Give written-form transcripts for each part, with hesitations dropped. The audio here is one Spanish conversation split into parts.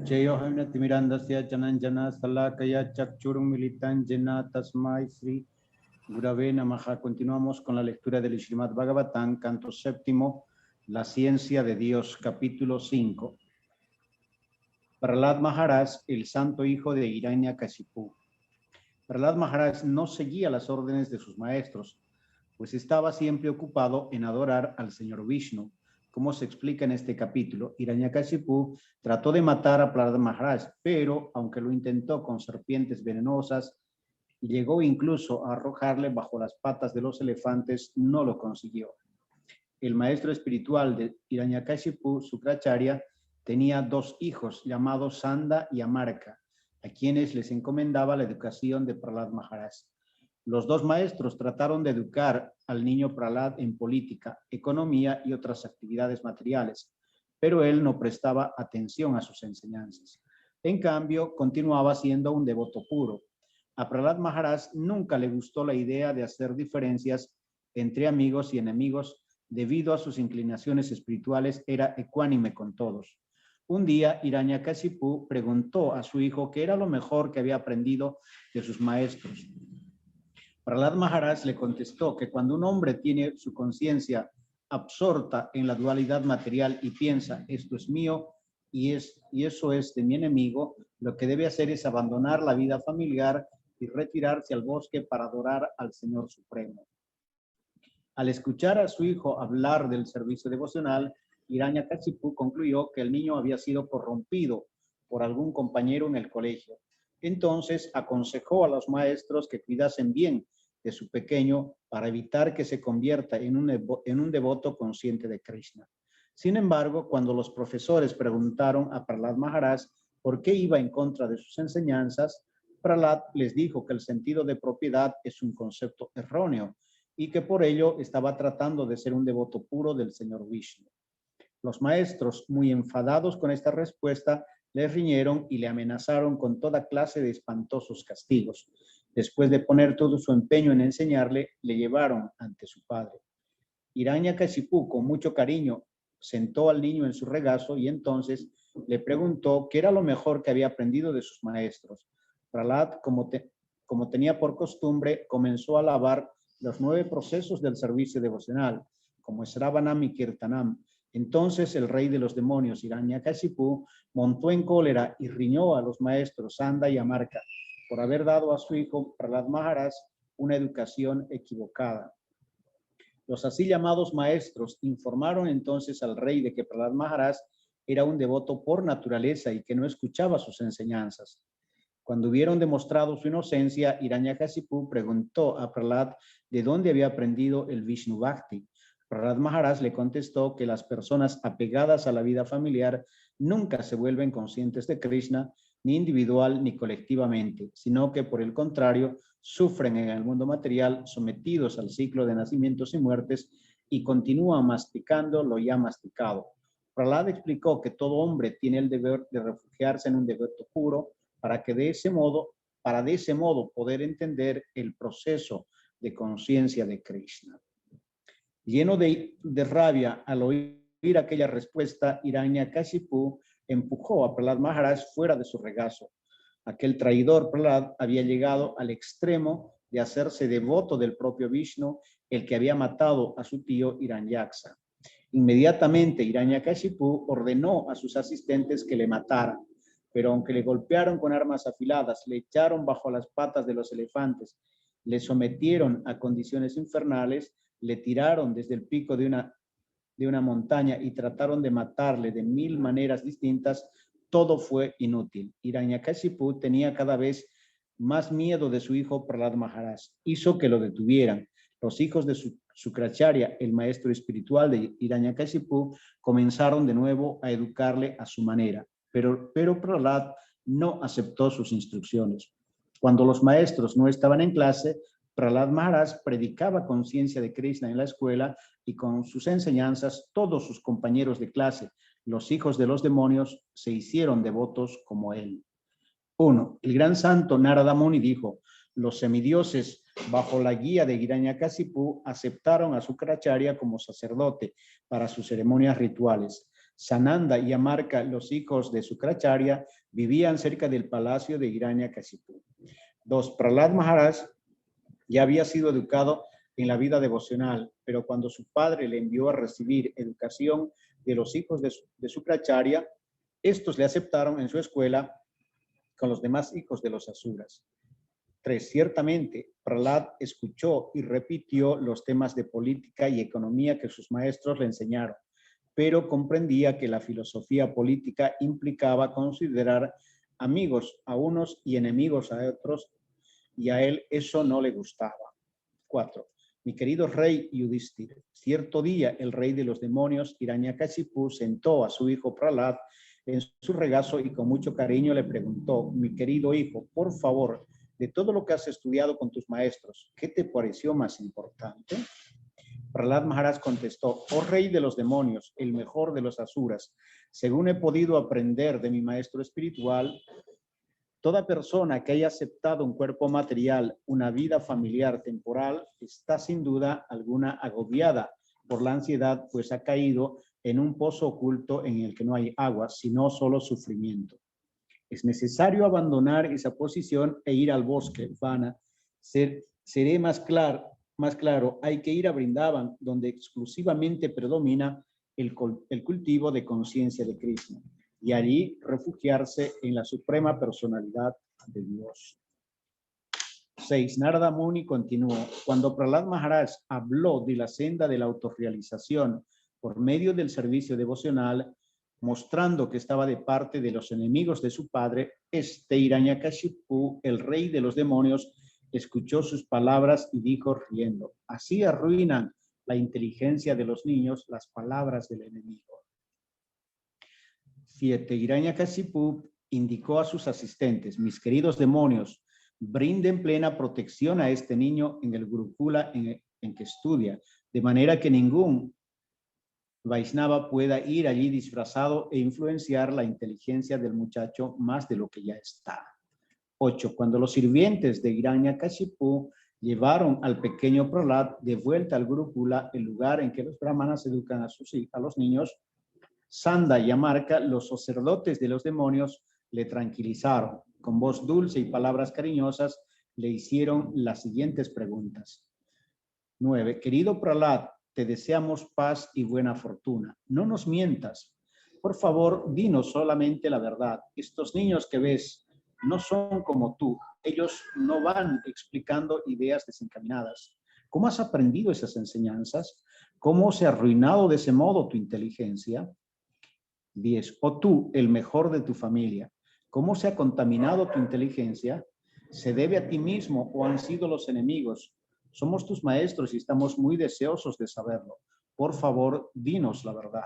Jayo Hamna Timirandasya Jananjana Salakaya Chakchurum Militan Jena Tasmai Sri Gurave Namaha. Continuamos con la lectura del Srimad Bhagavatam, canto séptimo, La ciencia de Dios, capítulo 5. Prahlad Maharaj, el santo hijo de Hiranyakashipu. Prahlad Maharaj no seguía las órdenes de sus maestros, pues estaba siempre ocupado en adorar al Señor Vishnu. Como se explica en este capítulo, Hiranyakashipu trató de matar a Prahlad Maharaj, pero aunque lo intentó con serpientes venenosas, llegó incluso a arrojarle bajo las patas de los elefantes, no lo consiguió. El maestro espiritual de Hiranyakashipu, Sukracharya, tenía dos hijos llamados Sanda y Amarka, a quienes les encomendaba la educación de Prahlad Maharaj. Los dos maestros trataron de educar al niño Prahlad en política, economía y otras actividades materiales, pero él no prestaba atención a sus enseñanzas. En cambio, continuaba siendo un devoto puro. A Prahlad Maharaj nunca le gustó la idea de hacer diferencias entre amigos y enemigos. Debido a sus inclinaciones espirituales, era ecuánime con todos. Un día, Hiranyakashipu preguntó a su hijo qué era lo mejor que había aprendido de sus maestros. Prahlad Maharaj le contestó que cuando un hombre tiene su conciencia absorta en la dualidad material y piensa, esto es mío y eso es de mi enemigo, lo que debe hacer es abandonar la vida familiar y retirarse al bosque para adorar al Señor Supremo. Al escuchar a su hijo hablar del servicio devocional, Hiranyakashipu concluyó que el niño había sido corrompido por algún compañero en el colegio. Entonces aconsejó a los maestros que cuidasen bien de su pequeño para evitar que se convierta en un devoto consciente de Krishna. Sin embargo, cuando los profesores preguntaron a Prahlad Maharaj por qué iba en contra de sus enseñanzas, Prahlad les dijo que el sentido de propiedad es un concepto erróneo y que por ello estaba tratando de ser un devoto puro del Señor Vishnu. Los maestros, muy enfadados con esta respuesta, le riñeron y le amenazaron con toda clase de espantosos castigos. Después de poner todo su empeño en enseñarle, le llevaron ante su padre. Hiranyakashipu, con mucho cariño, sentó al niño en su regazo y entonces le preguntó qué era lo mejor que había aprendido de sus maestros. Prahlad, como tenía por costumbre, comenzó a alabar los 9 procesos del servicio devocional, como Sravanam y Kirtanam. Entonces el rey de los demonios, Hiranyakashipu, montó en cólera y riñó a los maestros Sanda y Amarka por haber dado a su hijo Prahlad Maharaj una educación equivocada. Los así llamados maestros informaron entonces al rey de que Prahlad Maharaj era un devoto por naturaleza y que no escuchaba sus enseñanzas. Cuando hubieron demostrado su inocencia, Hiranyakashipu preguntó a Prahlad de dónde había aprendido el Vishnu Bhakti. Prahlad Maharaj le contestó que las personas apegadas a la vida familiar nunca se vuelven conscientes de Krishna, ni individual ni colectivamente, sino que por el contrario sufren en el mundo material, sometidos al ciclo de nacimientos y muertes, y continúan masticando lo ya masticado. Prahlad explicó que todo hombre tiene el deber de refugiarse en un devoto puro para de ese modo poder entender el proceso de conciencia de Krishna. Lleno de rabia al oír aquella respuesta, Hiranyakashipu empujó a Prahlad Maharaj fuera de su regazo. Aquel traidor Prahlad había llegado al extremo de hacerse devoto del propio Vishnu, el que había matado a su tío Hiranyaksa. Inmediatamente Hiranyakashipu ordenó a sus asistentes que le mataran, pero aunque le golpearon con armas afiladas, le echaron bajo las patas de los elefantes, le sometieron a condiciones infernales, le tiraron desde el pico de una montaña y trataron de matarle de 1000 maneras distintas, todo fue inútil. Hiranyakashipu tenía cada vez más miedo de su hijo Prahlad Maharaj. Hizo que lo detuvieran. Los hijos de Sukracharya, el maestro espiritual de Hiranyakashipu, comenzaron de nuevo a educarle a su manera, pero Prahlad no aceptó sus instrucciones. Cuando los maestros no estaban en clase, Prahlad Maharaj predicaba conciencia de Krishna en la escuela y con sus enseñanzas todos sus compañeros de clase, los hijos de los demonios, se hicieron devotos como él. 1. El gran santo Narada Muni dijo, los semidioses bajo la guía de Hiranyakashipu aceptaron a Sukracharya como sacerdote para sus ceremonias rituales. Sananda y Amarka, los hijos de Sukracharya, vivían cerca del palacio de Hiranyakashipu. 2. Prahlad Maharaj ya había sido educado en la vida devocional, pero cuando su padre le envió a recibir educación de los hijos de Sukracharya, estos le aceptaron en su escuela con los demás hijos de los asuras. 3. Ciertamente, Prahlad escuchó y repitió los temas de política y economía que sus maestros le enseñaron, pero comprendía que la filosofía política implicaba considerar amigos a unos y enemigos a otros, y a él eso no le gustaba. 4. Mi querido rey Yudhishthira, cierto día el rey de los demonios, Hiranyakashipu, sentó a su hijo Prahlad en su regazo y con mucho cariño le preguntó: mi querido hijo, por favor, de todo lo que has estudiado con tus maestros, ¿qué te pareció más importante? Prahlad Maharaj contestó: oh rey de los demonios, el mejor de los asuras, según he podido aprender de mi maestro espiritual, toda persona que haya aceptado un cuerpo material, una vida familiar temporal, está sin duda alguna agobiada por la ansiedad, pues ha caído en un pozo oculto en el que no hay agua, sino solo sufrimiento. Es necesario abandonar esa posición e ir al bosque, Vana. Seré más claro, hay que ir a Vrindavan, donde exclusivamente predomina el cultivo de conciencia de Krishna, y allí refugiarse en la suprema personalidad de Dios. 6. Narada Muni continuó: cuando Prahlad Maharaj habló de la senda de la autorrealización por medio del servicio devocional, mostrando que estaba de parte de los enemigos de su padre, Hiranyakashipu, el rey de los demonios, escuchó sus palabras y dijo riendo: así arruinan la inteligencia de los niños las palabras del enemigo. 7. Hiranyakashipu indicó a sus asistentes: mis queridos demonios, brinden plena protección a este niño en el Gurukula en que estudia, de manera que ningún Vaishnava pueda ir allí disfrazado e influenciar la inteligencia del muchacho más de lo que ya está. 8. Cuando los sirvientes de Hiranyakashipu llevaron al pequeño Prahlad de vuelta al Gurukula, el lugar en que los brahmanas educan a los niños, Sanda y Amarka, los sacerdotes de los demonios, le tranquilizaron. Con voz dulce y palabras cariñosas, le hicieron las siguientes preguntas. 9. Querido Prahlad, te deseamos paz y buena fortuna. No nos mientas. Por favor, dinos solamente la verdad. Estos niños que ves no son como tú. Ellos no van explicando ideas desencaminadas. ¿Cómo has aprendido esas enseñanzas? ¿Cómo se ha arruinado de ese modo tu inteligencia? 10. O tú, el mejor de tu familia, ¿cómo se ha contaminado tu inteligencia? ¿Se debe a ti mismo o han sido los enemigos? Somos tus maestros y estamos muy deseosos de saberlo. Por favor, dinos la verdad.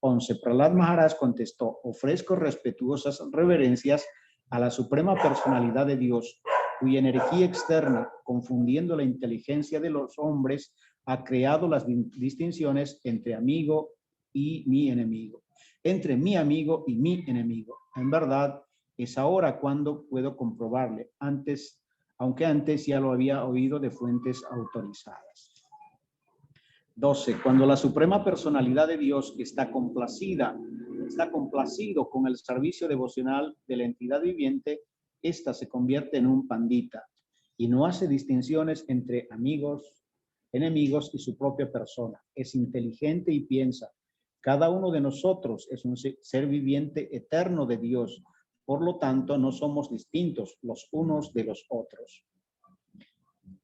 11. Prahlad Maharaj contestó: ofrezco respetuosas reverencias a la suprema personalidad de Dios, cuya energía externa, confundiendo la inteligencia de los hombres, ha creado las distinciones entre amigo y mi enemigo. Entre mi amigo y mi enemigo. En verdad, es ahora cuando puedo comprobarle, aunque antes ya lo había oído de fuentes autorizadas. 12. Cuando la suprema personalidad de Dios está complacido con el servicio devocional de la entidad viviente, ésta se convierte en un pandita y no hace distinciones entre amigos, enemigos y su propia persona. Es inteligente y piensa: cada uno de nosotros es un ser viviente eterno de Dios. Por lo tanto, no somos distintos los unos de los otros.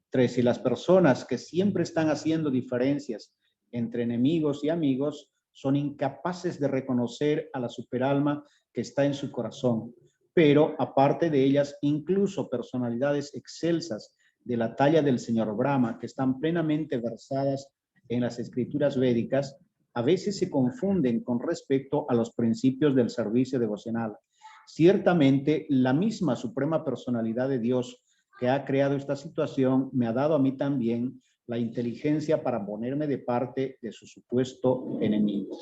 13. Las personas que siempre están haciendo diferencias entre enemigos y amigos son incapaces de reconocer a la superalma que está en su corazón. Pero, aparte de ellas, incluso personalidades excelsas de la talla del señor Brahma, que están plenamente versadas en las escrituras védicas, a veces se confunden con respecto a los principios del servicio devocional. Ciertamente, la misma suprema personalidad de Dios que ha creado esta situación me ha dado a mí también la inteligencia para ponerme de parte de su supuesto enemigo.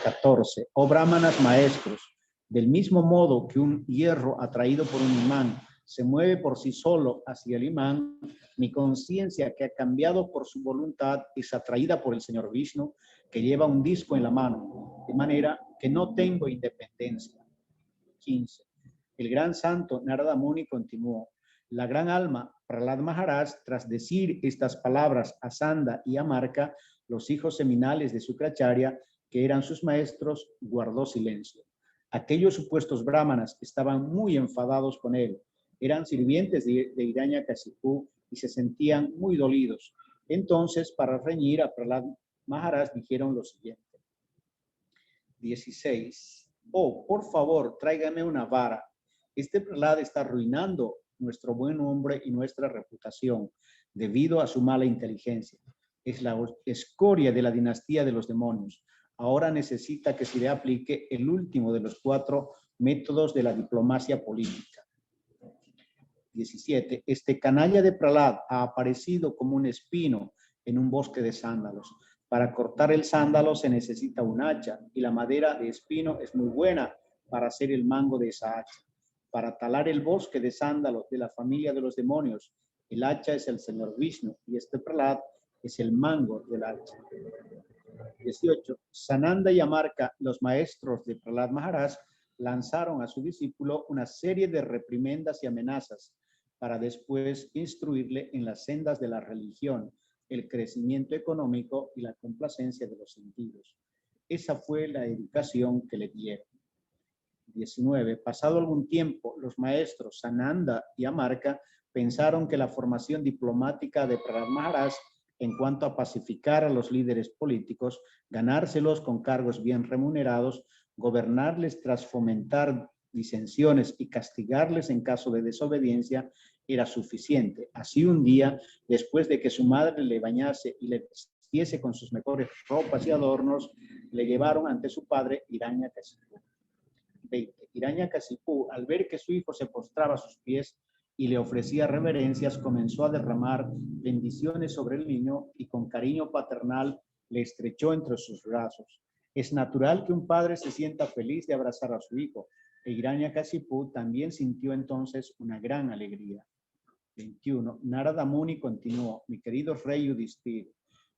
14. Oh brahmanas maestros, del mismo modo que un hierro atraído por un imán se mueve por sí solo hacia el imán, mi conciencia, que ha cambiado por su voluntad, es atraída por el señor Vishnu, que lleva un disco en la mano. de manera que no tengo independencia. 15. El gran santo Narada Muni continuó. La gran alma Prahlad Maharaj, tras decir estas palabras a Sanda y a Marka, los hijos seminales de Sukracharya, que eran sus maestros, guardó silencio. Aquellos supuestos brahmanas estaban muy enfadados con él. Eran sirvientes de Hiranyakashipu y se sentían muy dolidos. Entonces, para reñir a Prahlad Maharaj, dijeron lo siguiente. 16. Oh, por favor, tráigame una vara. Este Prahlad está arruinando nuestro buen nombre y nuestra reputación debido a su mala inteligencia. Es la escoria de la dinastía de los demonios. Ahora necesita que se le aplique el último de los 4 métodos de la diplomacia política. 17. Este canalla de Prahlad ha aparecido como un espino en un bosque de sándalos. Para cortar el sándalo se necesita un hacha y la madera de espino es muy buena para hacer el mango de esa hacha. Para talar el bosque de sándalos de la familia de los demonios, el hacha es el señor Vishnu y este Prahlad es el mango del hacha. 18. Sananda y Amarka, los maestros de Prahlad Maharaj, lanzaron a su discípulo una serie de reprimendas y amenazas para después instruirle en las sendas de la religión, el crecimiento económico y la complacencia de los sentidos. Esa fue la educación que le dieron. 19. Pasado algún tiempo, los maestros Sananda y Amarka pensaron que la formación diplomática de Prahlad Maharaj en cuanto a pacificar a los líderes políticos, ganárselos con cargos bien remunerados, gobernarles tras fomentar disensiones y castigarles en caso de desobediencia, era suficiente. Así un día, después de que su madre le bañase y le vistiese con sus mejores ropas y adornos, le llevaron ante su padre Hiranyakashipu. 20. Hiranyakashipu, al ver que su hijo se postraba a sus pies y le ofrecía reverencias, comenzó a derramar bendiciones sobre el niño y con cariño paternal le estrechó entre sus brazos. Es natural que un padre se sienta feliz de abrazar a su hijo. E Hiranyakashipu también sintió entonces una gran alegría. 21. Narada Muni continuó. Mi querido rey Yudhishthira,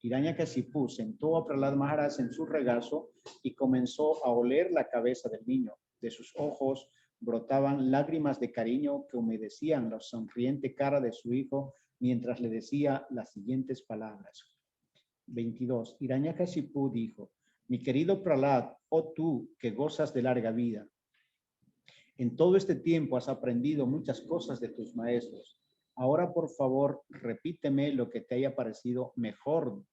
Hiranyakashipu sentó a Prahlad Maharaj en su regazo y comenzó a oler la cabeza del niño. De sus ojos brotaban lágrimas de cariño que humedecían la sonriente cara de su hijo mientras le decía las siguientes palabras. 22. Hiranyakashipu dijo, mi querido Prahlad, oh tú que gozas de larga vida, en todo este tiempo has aprendido muchas cosas de tus maestros. Ahora, por favor, repíteme lo que te haya parecido mejor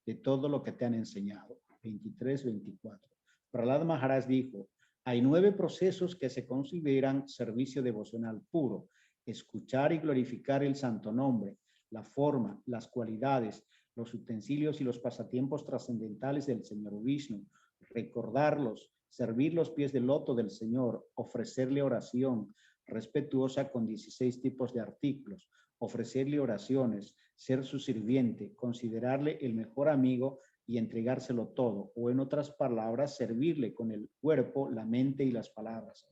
de todo lo que te han enseñado. 23, 24. Prahlad Maharaj dijo, hay 9 procesos que se consideran servicio devocional puro. Escuchar y glorificar el santo nombre, la forma, las cualidades, los utensilios y los pasatiempos trascendentales del Señor Vishnu, recordarlos, servir los pies del loto del Señor, ofrecerle oración respetuosa con 16 tipos de artículos, ofrecerle oraciones, ser su sirviente, considerarle el mejor amigo y entregárselo todo, o en otras palabras, servirle con el cuerpo, la mente y las palabras.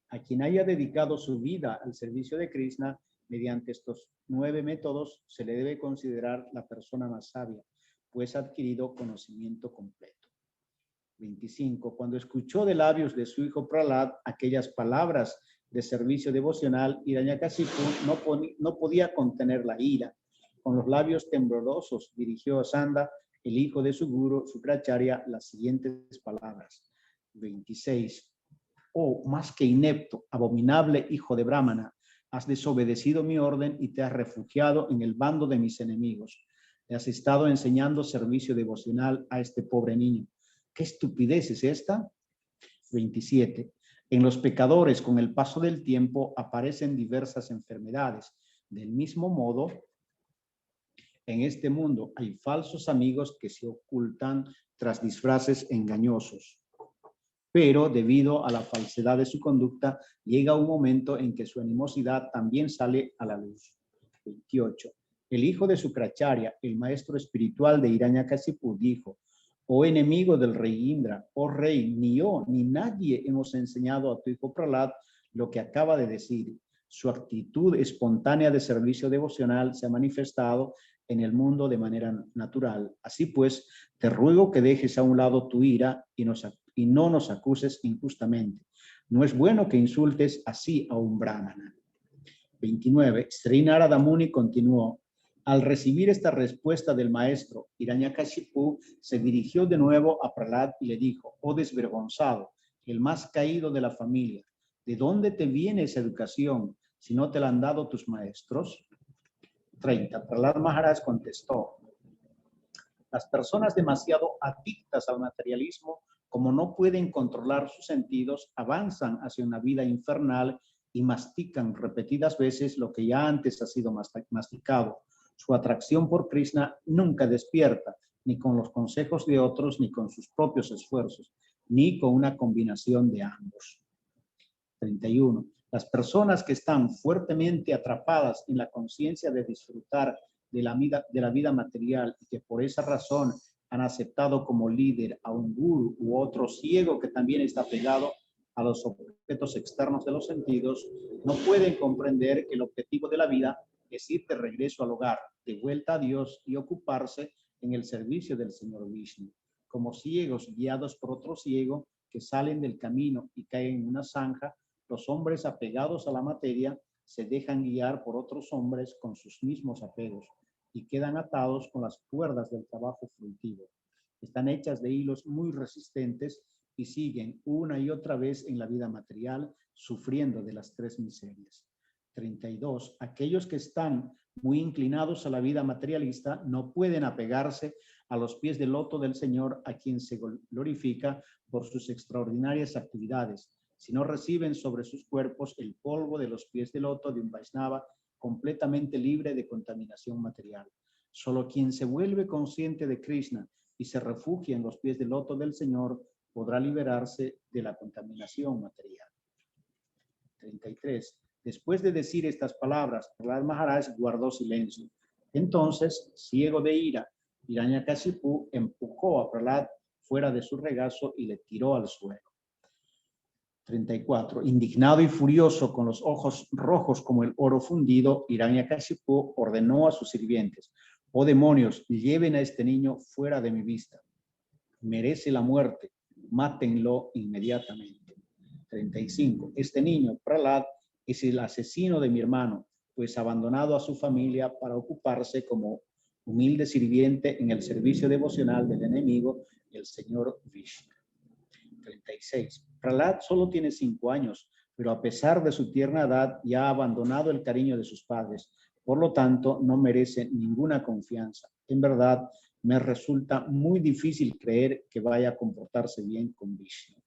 A quien haya dedicado su vida al servicio de Krishna, mediante estos 9 métodos, se le debe considerar la persona más sabia, pues ha adquirido conocimiento completo. 25. Cuando escuchó de labios de su hijo Prahlad aquellas palabras de servicio devocional, Hiranyakashipu no podía contener la ira. Con los labios temblorosos dirigió a Sanda, el hijo de su guru, Sukracharya, las siguientes palabras. 26. Oh, más que inepto, abominable hijo de Brahmana, has desobedecido mi orden y te has refugiado en el bando de mis enemigos. Le has estado enseñando servicio devocional a este pobre niño. ¿Qué estupidez es esta? 27. En los pecadores, con el paso del tiempo, aparecen diversas enfermedades. Del mismo modo, en este mundo hay falsos amigos que se ocultan tras disfraces engañosos. Pero debido a la falsedad de su conducta, llega un momento en que su animosidad también sale a la luz. 28. El hijo de Sukracharya, el maestro espiritual de Hiranyakashipu, dijo, oh enemigo del rey Indra, oh rey, ni yo ni nadie hemos enseñado a tu hijo Prahlad lo que acaba de decir. Su actitud espontánea de servicio devocional se ha manifestado en el mundo de manera natural. Así pues, te ruego que dejes a un lado tu ira y nos y no nos acuses injustamente. No es bueno que insultes así a un brahmana. 29. Sri Narada Muni continuó. Al recibir esta respuesta del maestro, Hiranyakashipu se dirigió de nuevo a Prahlad y le dijo: oh desvergonzado, el más caído de la familia, ¿de dónde te viene esa educación si no te la han dado tus maestros? 30. Prahlad Maharaj contestó: las personas demasiado adictas al materialismo, como no pueden controlar sus sentidos, avanzan hacia una vida infernal y mastican repetidas veces lo que ya antes ha sido masticado. Su atracción por Krishna nunca despierta, ni con los consejos de otros, ni con sus propios esfuerzos, ni con una combinación de ambos. 31. Las personas que están fuertemente atrapadas en la conciencia de disfrutar de la vida material y que por esa razón han aceptado como líder a un guru u otro ciego que también está pegado a los objetos externos de los sentidos, no pueden comprender que el objetivo de la vida es ir de regreso al hogar, de vuelta a Dios y ocuparse en el servicio del Señor Vishnu. Como ciegos guiados por otro ciego que salen del camino y caen en una zanja, los hombres apegados a la materia se dejan guiar por otros hombres con sus mismos apegos y quedan atados con las cuerdas del trabajo fruitivo. Están hechas de hilos muy resistentes y siguen una y otra vez en la vida material, sufriendo de las tres miserias. 32. Aquellos que están muy inclinados a la vida materialista no pueden apegarse a los pies del loto del Señor, a quien se glorifica por sus extraordinarias actividades, si no reciben sobre sus cuerpos el polvo de los pies del loto de un Vaishnava completamente libre de contaminación material. Solo quien se vuelve consciente de Krishna y se refugia en los pies del loto del Señor podrá liberarse de la contaminación material. 33. Después de decir estas palabras, Prahlad Maharaj guardó silencio. Entonces, ciego de ira, Hiranyakashipu empujó a Prahlad fuera de su regazo y le tiró al suelo. 34. Indignado y furioso, con los ojos rojos como el oro fundido, Hiranyakashipu ordenó a sus sirvientes: oh demonios, lleven a este niño fuera de mi vista. Merece la muerte, mátenlo inmediatamente. 35. Este niño, Prahlad, es el asesino de mi hermano, pues ha abandonado a su familia para ocuparse como humilde sirviente en el servicio devocional del enemigo, el Señor Vishnu. 36. Prahlad solo tiene 5 años, pero a pesar de su tierna edad ya ha abandonado el cariño de sus padres. Por lo tanto, no merece ninguna confianza. En verdad, me resulta muy difícil creer que vaya a comportarse bien con Vishnu.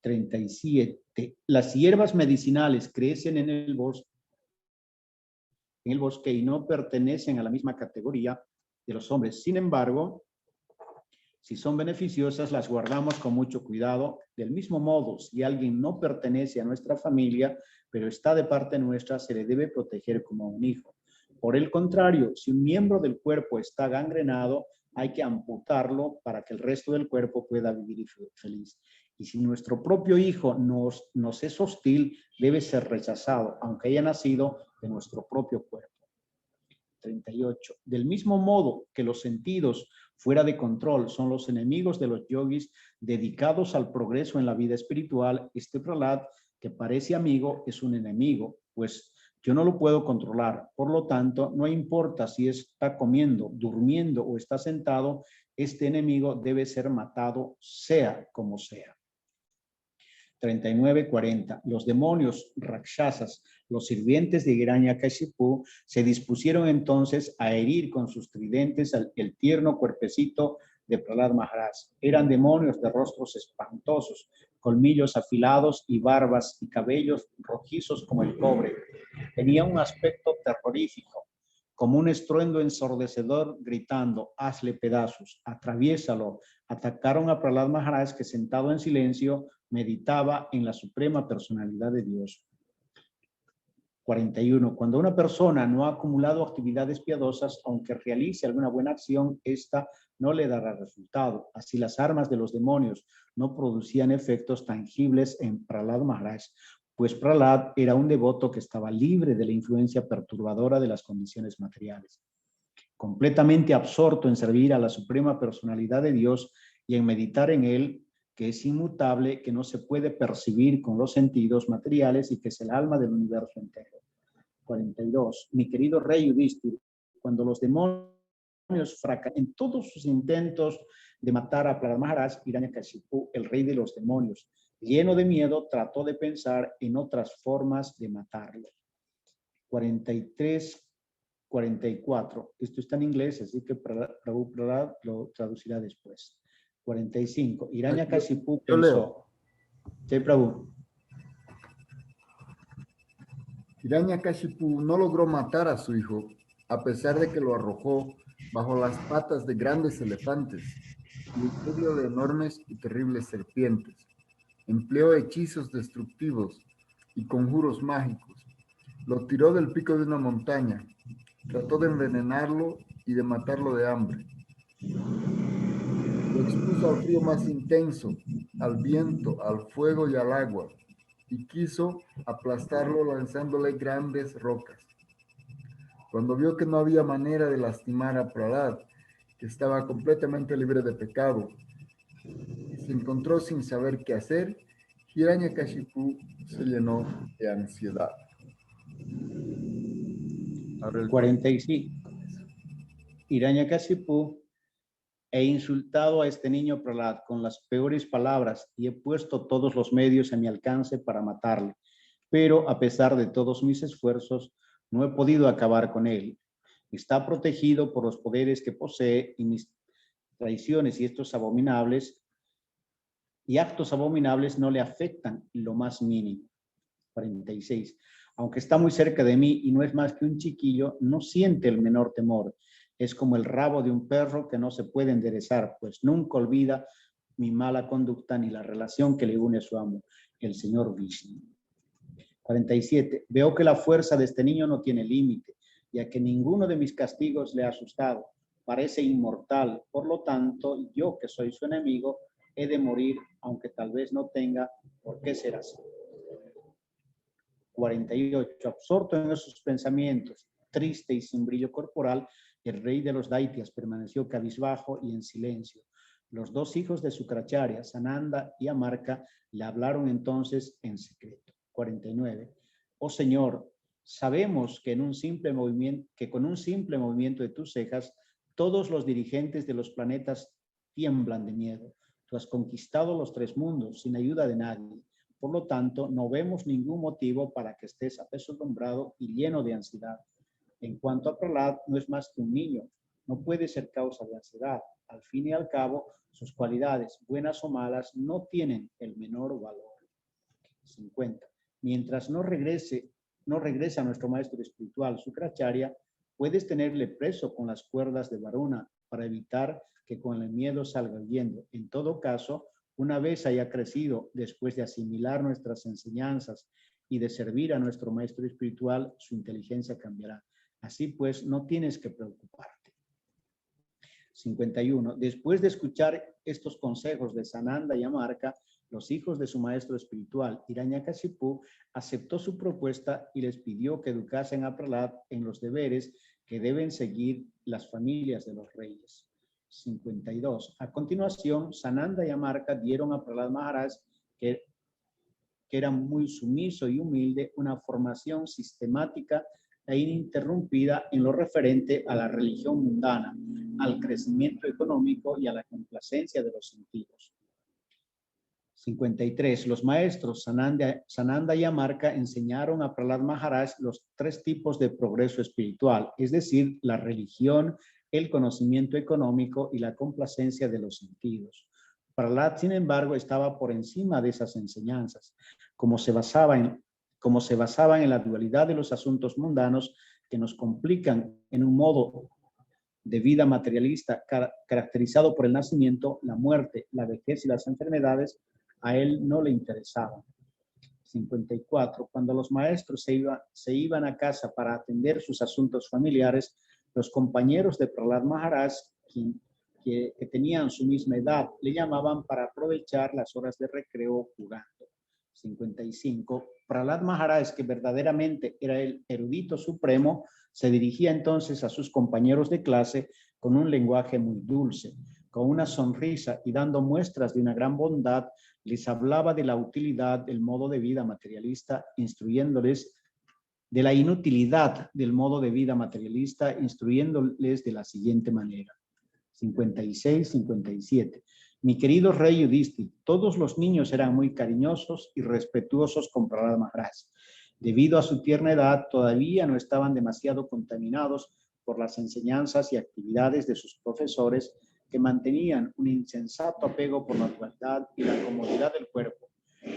37. Las hierbas medicinales crecen en el bosque y no pertenecen a la misma categoría de los hombres. Sin embargo, si son beneficiosas, las guardamos con mucho cuidado. Del mismo modo, si alguien no pertenece a nuestra familia, pero está de parte nuestra, se le debe proteger como un hijo. Por el contrario, si un miembro del cuerpo está gangrenado, hay que amputarlo para que el resto del cuerpo pueda vivir feliz. Y si nuestro propio hijo nos es hostil, debe ser rechazado, aunque haya nacido de nuestro propio cuerpo. 38. Del mismo modo que los sentidos fuera de control son los enemigos de los yogis dedicados al progreso en la vida espiritual, este Prahlad, que parece amigo, es un enemigo, pues yo no lo puedo controlar. Por lo tanto, no importa si está comiendo, durmiendo o está sentado, este enemigo debe ser matado, sea como sea. 39-40. Los demonios rakshasas, los sirvientes de Hiranyakashipu, se dispusieron entonces a herir con sus tridentes el tierno cuerpecito de Prahlad Maharaj. Eran demonios de rostros espantosos, colmillos afilados y barbas y cabellos rojizos como el cobre. Tenía un aspecto terrorífico, como un estruendo ensordecedor gritando: hazle pedazos, atraviésalo. Atacaron a Prahlad Maharaj, que sentado en silencio meditaba en la suprema personalidad de Dios. 41. Cuando una persona no ha acumulado actividades piadosas, aunque realice alguna buena acción, esta no le dará resultado. Así las armas de los demonios no producían efectos tangibles en Prahlad Maharaj, pues Prahlad era un devoto que estaba libre de la influencia perturbadora de las condiciones materiales. Completamente absorto en servir a la suprema personalidad de Dios y en meditar en él, que es inmutable, que no se puede percibir con los sentidos materiales y que es el alma del universo entero. 42. Mi querido rey Yudhishthira, cuando los demonios fracasan en todos sus intentos de matar a Prahlad Maharaj, Hiranyakashipu, el rey de los demonios, lleno de miedo, trató de pensar en otras formas de matarlo. 43, 44. Esto está en inglés, así que Prabhupada lo traducirá después. 45. Hiranyakashipu Yo leo. pensó. Sí, Prabhu. Hiranyakashipu no logró matar a su hijo, a pesar de que lo arrojó bajo las patas de grandes elefantes y en medio de enormes y terribles serpientes. Empleó hechizos destructivos y conjuros mágicos. Lo tiró del pico de una montaña. Trató de envenenarlo y de matarlo de hambre. Lo expuso al frío más intenso, al viento, al fuego y al agua, y quiso aplastarlo lanzándole grandes rocas. Cuando vio que no había manera de lastimar a Prahlad, que estaba completamente libre de pecado, y se encontró sin saber qué hacer, Hiranyakashipu se llenó de ansiedad. 45. Hiranyakashipu, he insultado a este niño Prahlad con las peores palabras y he puesto todos los medios a mi alcance para matarle. Pero a pesar de todos mis esfuerzos, no he podido acabar con él. Está protegido por los poderes que posee y mis traiciones y actos abominables no le afectan lo más mínimo. 46. Aunque está muy cerca de mí y no es más que un chiquillo, no siente el menor temor. Es como el rabo de un perro que no se puede enderezar, pues nunca olvida mi mala conducta ni la relación que le une a su amo, el señor Vishnu. 47. Veo que la fuerza de este niño no tiene límite, ya que ninguno de mis castigos le ha asustado. Parece inmortal, por lo tanto, yo que soy su enemigo, he de morir, aunque tal vez no tenga por qué ser así. 48. Absorto en esos pensamientos, triste y sin brillo corporal, el rey de los Daityas permaneció cabizbajo y en silencio. Los dos hijos de Sukracharya, Sananda y Amarka, le hablaron entonces en secreto. 49. Oh Señor, sabemos que con un simple movimiento de tus cejas, todos los dirigentes de los planetas tiemblan de miedo. Tú has conquistado los 3 mundos sin ayuda de nadie. Por lo tanto, no vemos ningún motivo para que estés apesadumbrado y lleno de ansiedad. En cuanto a Prahlad, no es más que un niño. No puede ser causa de ansiedad. Al fin y al cabo, sus cualidades, buenas o malas, no tienen el menor valor. 50. Mientras no regresa nuestro maestro espiritual, Sukracharya, puedes tenerle preso con las cuerdas de Varuna para evitar que con el miedo salga huyendo. En todo caso, una vez haya crecido, después de asimilar nuestras enseñanzas y de servir a nuestro maestro espiritual, su inteligencia cambiará. Así pues, no tienes que preocuparte. 51. Después de escuchar estos consejos de Sananda y Amarka, los hijos de su maestro espiritual, Hiranyakashipu, aceptó su propuesta y les pidió que educasen a Prahlad en los deberes que deben seguir las familias de los reyes. 52. A continuación, Sananda y Amarka dieron a Prahlad Maharaj, que era muy sumiso y humilde, una formación sistemática e ininterrumpida en lo referente a la religión mundana, al crecimiento económico y a la complacencia de los sentidos. 53. Los maestros Sananda y Amarka enseñaron a Prahlad Maharaj los 3 tipos de progreso espiritual, es decir, la religión, el conocimiento económico y la complacencia de los sentidos. Prahlad, sin embargo, estaba por encima de esas enseñanzas, como se basaban en la dualidad de los asuntos mundanos que nos complican en un modo de vida materialista caracterizado por el nacimiento, la muerte, la vejez y las enfermedades. A él no le interesaban. 54. Cuando los maestros se iban a casa para atender sus asuntos familiares, los compañeros de Prahlad Maharaj, que tenían su misma edad, le llamaban para aprovechar las horas de recreo jugando. 55. Prahlad Maharaj, que verdaderamente era el erudito supremo, se dirigía entonces a sus compañeros de clase con un lenguaje muy dulce. Con una sonrisa y dando muestras de una gran bondad, les hablaba de la utilidad del modo de vida materialista, instruyéndoles de la inutilidad del modo de vida materialista, instruyéndoles de la siguiente manera. 56, 57. Mi querido rey Yudhishthira, todos los niños eran muy cariñosos y respetuosos con Prahlad Maharaj. Debido a su tierna edad, todavía no estaban demasiado contaminados por las enseñanzas y actividades de sus profesores, que mantenían un insensato apego por la dualidad y la comodidad del cuerpo.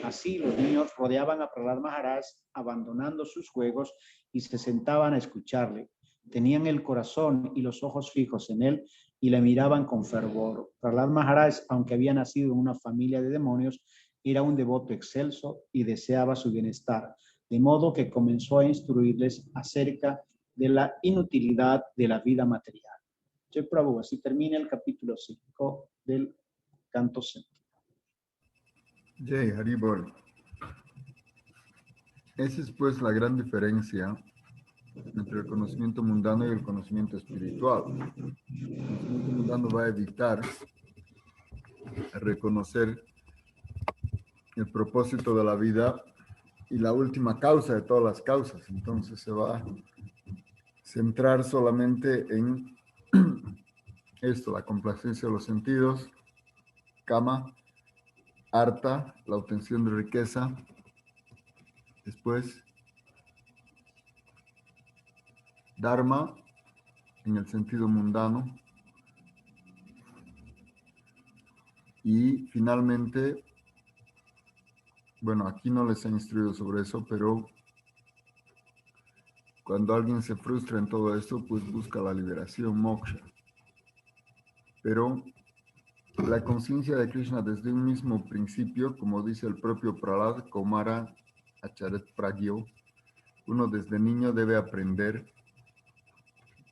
Así, los niños rodeaban a Prahlad Maharaj, abandonando sus juegos, y se sentaban a escucharle. Tenían el corazón y los ojos fijos en él y le miraban con fervor. Prahlad Maharaj, aunque había nacido en una familia de demonios, era un devoto excelso y deseaba su bienestar, de modo que comenzó a instruirles acerca de la inutilidad de la vida material. Jai Prabhu, así termina el capítulo 5 del canto 7. Jai Haribol. Esa es pues la gran diferencia entre el conocimiento mundano y el conocimiento espiritual. El conocimiento mundano va a evitar reconocer el propósito de la vida y la última causa de todas las causas. Entonces se va a centrar solamente en esto, la complacencia de los sentidos, kama, artha, la obtención de riqueza, después dharma, en el sentido mundano, y finalmente, bueno, aquí no les he instruido sobre eso, pero cuando alguien se frustra en todo esto, pues busca la liberación, moksha. Pero la conciencia de Krishna desde un mismo principio, como dice el propio Prahlad, Kumara Acharet Pragyo, uno desde niño debe aprender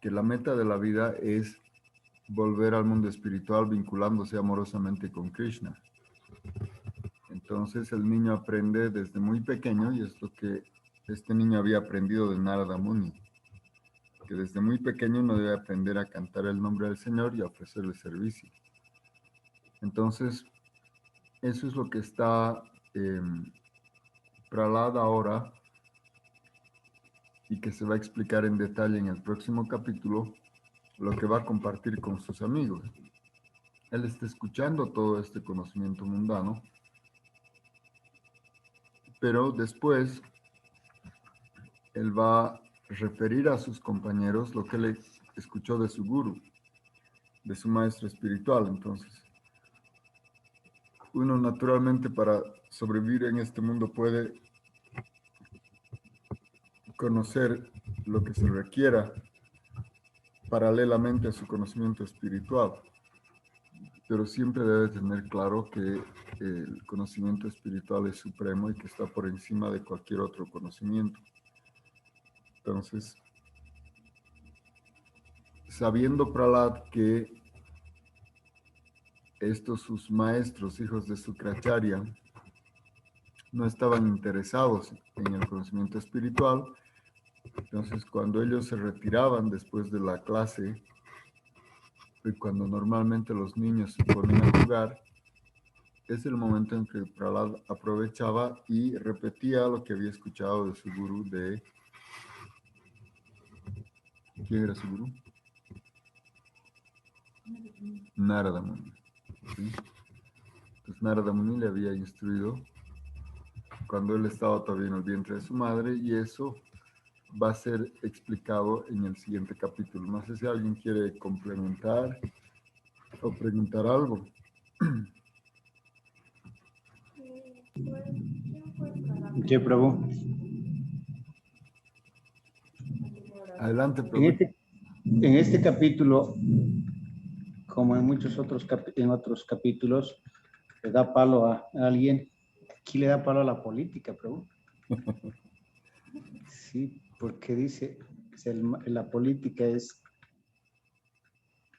que la meta de la vida es volver al mundo espiritual vinculándose amorosamente con Krishna. Entonces el niño aprende desde muy pequeño, y es lo que este niño había aprendido de Narada Muni, que desde muy pequeño uno debe aprender a cantar el nombre del Señor y a ofrecerle servicio. Entonces, eso es lo que está Prahlad ahora, y que se va a explicar en detalle en el próximo capítulo, lo que va a compartir con sus amigos. Él está escuchando todo este conocimiento mundano, pero después él va a referir a sus compañeros lo que él escuchó de su guru, de su maestro espiritual. Entonces, uno naturalmente para sobrevivir en este mundo puede conocer lo que se requiera paralelamente a su conocimiento espiritual, pero siempre debe tener claro que el conocimiento espiritual es supremo y que está por encima de cualquier otro conocimiento. Entonces, sabiendo Prahlad que estos sus maestros, hijos de Sukracharya, no estaban interesados en el conocimiento espiritual, entonces cuando ellos se retiraban después de la clase, y cuando normalmente los niños se ponían a jugar, es el momento en que Prahlad aprovechaba y repetía lo que había escuchado de su gurú de... ¿Quién era su gurú? Narada Muni. ¿Sí? Entonces Narada Muni le había instruido cuando él estaba todavía en el vientre de su madre, y eso va a ser explicado en el siguiente capítulo. No sé si alguien quiere complementar o preguntar algo. Jai Prabhu. Adelante, Prabhu. En este capítulo, como en muchos otros capítulos, le da palo a alguien. Aquí le da palo a la política, Prabhu. Sí, porque dice, la política es,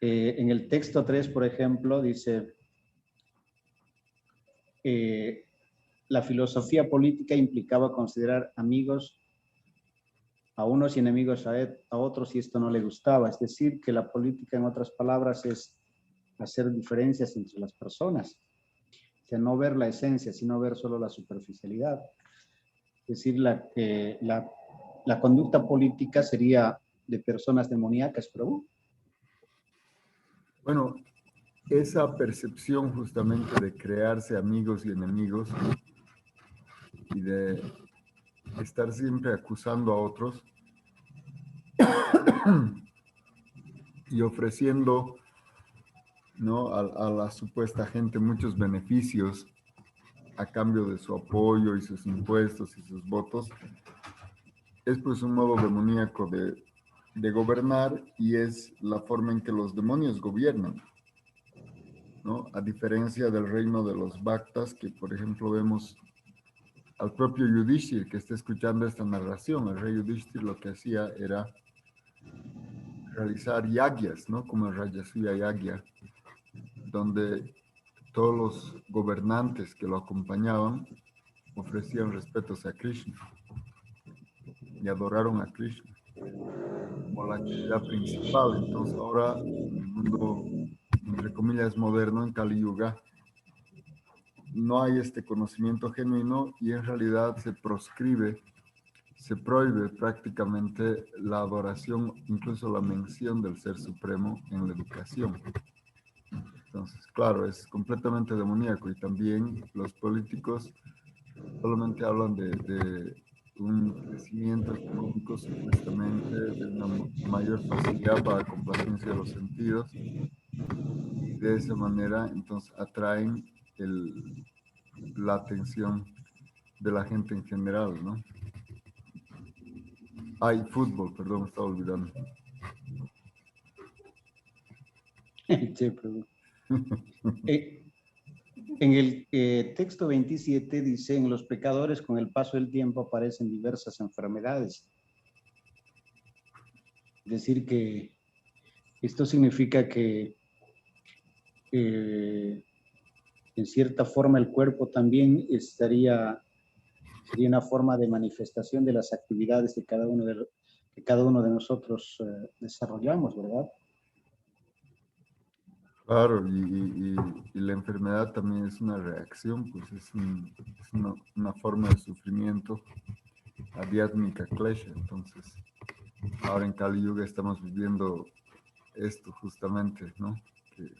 en el texto 3, por ejemplo, dice, la filosofía política implicaba considerar amigos a unos y enemigos a otros, y esto no le gustaba. Es decir, que la política, en otras palabras, es hacer diferencias entre las personas. O sea, no ver la esencia, sino ver solo la superficialidad. Es decir, la conducta política sería de personas demoníacas, Prabhu. Bueno, esa percepción justamente de crearse amigos y enemigos y de estar siempre acusando a otros y ofreciendo, ¿no?, a la supuesta gente muchos beneficios a cambio de su apoyo y sus impuestos y sus votos, es pues un modo demoníaco de gobernar, y es la forma en que los demonios gobiernan, ¿no? A diferencia del reino de los Bhaktas, que por ejemplo vemos al propio Yudhishthir que está escuchando esta narración. El rey Yudhishthir lo que hacía era realizar yagyas, ¿no? Como el Rajasuya Yagya, donde todos los gobernantes que lo acompañaban ofrecían respetos a Krishna y adoraron a Krishna como la actividad principal. Entonces ahora, en el mundo, entre comillas, moderno, en Kali Yuga, no hay este conocimiento genuino, y en realidad se prohíbe prácticamente la adoración, incluso la mención del Ser Supremo en la educación. Entonces, claro, es completamente demoníaco, y también los políticos solamente hablan de un crecimiento económico, supuestamente, de una mayor facilidad para complacencia de los sentidos, y de esa manera entonces atraen la atención de la gente en general, ¿no? Ay, fútbol, perdón, me estaba olvidando. Sí, Prabhu. En el texto 27 dice, en los pecadores con el paso del tiempo aparecen diversas enfermedades. Es decir, que esto significa que en cierta forma el cuerpo también sería una forma de manifestación de las actividades que cada uno de nosotros desarrollamos, ¿verdad? Claro, y la enfermedad también es una reacción, pues es una forma de sufrimiento, adhyatmika klesha. Entonces, ahora en Kali Yuga estamos viviendo esto justamente, ¿no? Que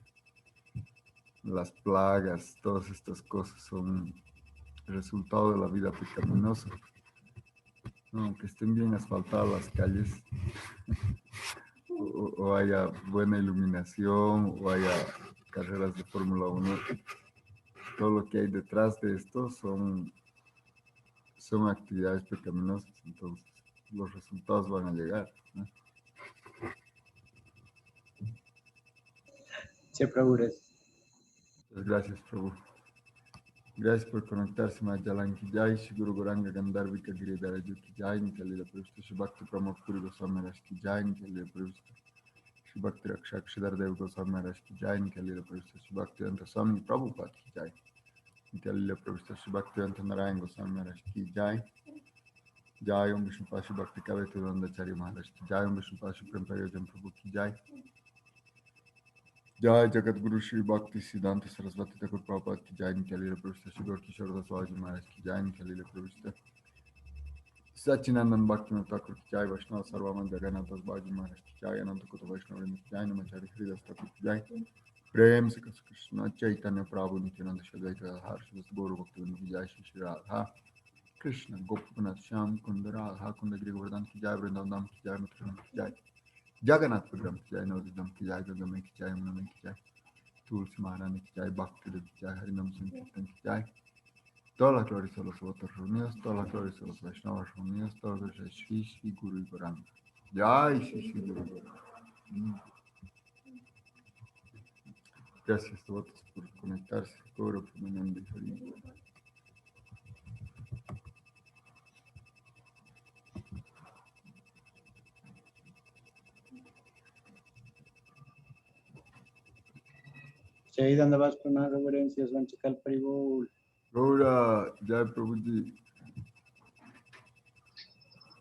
las plagas, todas estas cosas son el resultado de la vida pecaminosa, ¿no? Aunque estén bien asfaltadas las calles, o haya buena iluminación, o haya carreras de Fórmula 1, todo lo que hay detrás de esto son actividades pecaminosas. Entonces los resultados van a llegar, ¿no? Sí, Prabhu. Pues gracias, Prabhu. Gracias por conectarse, Majalan ki jai, Shiguru Goranga Gandharvika Giridhara ki jai, Nikalila Prevista, Shibhakti Pramod Puri Goswami Maharaj ki jai, Nikalila Prevista, Shibhakti Rakshak Shridhar Dev Goswami Maharaj ki jai, Nikalila Prevista, Shibhakti Anta Swami Prabhupada ki jai, Nikalila Prevista, Shibhakti Anta Narayan Goswami Maharaj ki jai, Jai Om Vishnu Pashi Bhakti Kaveti Dandacharya Maharaj ki jai, Om Vishnu Pashi Prem Prayojan Prabhu ki jai, Jai Jagat Guru Shri Bhakti Siddhanta Saraswati Thakur Prabhupada ki jai, Nikalila Prevista, Shri Gaur Kishore Das Babaji Maharaj ki jai, Nikalila Prevista, Sachinandan Bhaktivinoda Thakur ki jai, Vaishnava Sarvaman Jagannath Das Babaji Maharaj ki jai, Ananta Kota Vaishnava ki jai, Namacharya Hridas Thakur ki jai, Prem se Krishna Chaitanya Prabhu Nityananda Shri Advaita Gadadhar Srivasta Gaura Bhaktivinoda ki jai, Shri Radha Krishna Gopinath Shyam Kunda Radha Kunda Giri Govardhan ki jai, Vrindavan ki jai, Mathura ki jai, Jagannath Program ki jai, Navadvip ki jai, Ganga ki jai, Yamuna ki jai, Tulsi Maharani ki jai, Bhakti Dev ki jai, Harinam Sankirtan ki jai. Todas las glorias a los devotos reunidos, todas las glorias a los Vaishnavas reunidos, todas las glorias a Shri Guru y Goranga. Jai Shri Guru y Goranga. Gracias, devotos, por conectarse. Gaura Pramananda y Hari. Jai Dandavas Prana Reverencias Vanchakal Paribol. Gaura, Jai Prabhuji.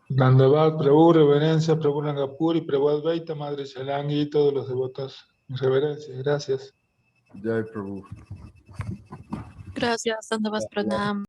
Dandavad, Prabhu, reverencia, Prabhu Langapur y Prabhu Advaita, Madre Shalangi y todos los devotos. Mis reverencias, gracias. Jai Prabhu. Gracias, Dandavas Pranam.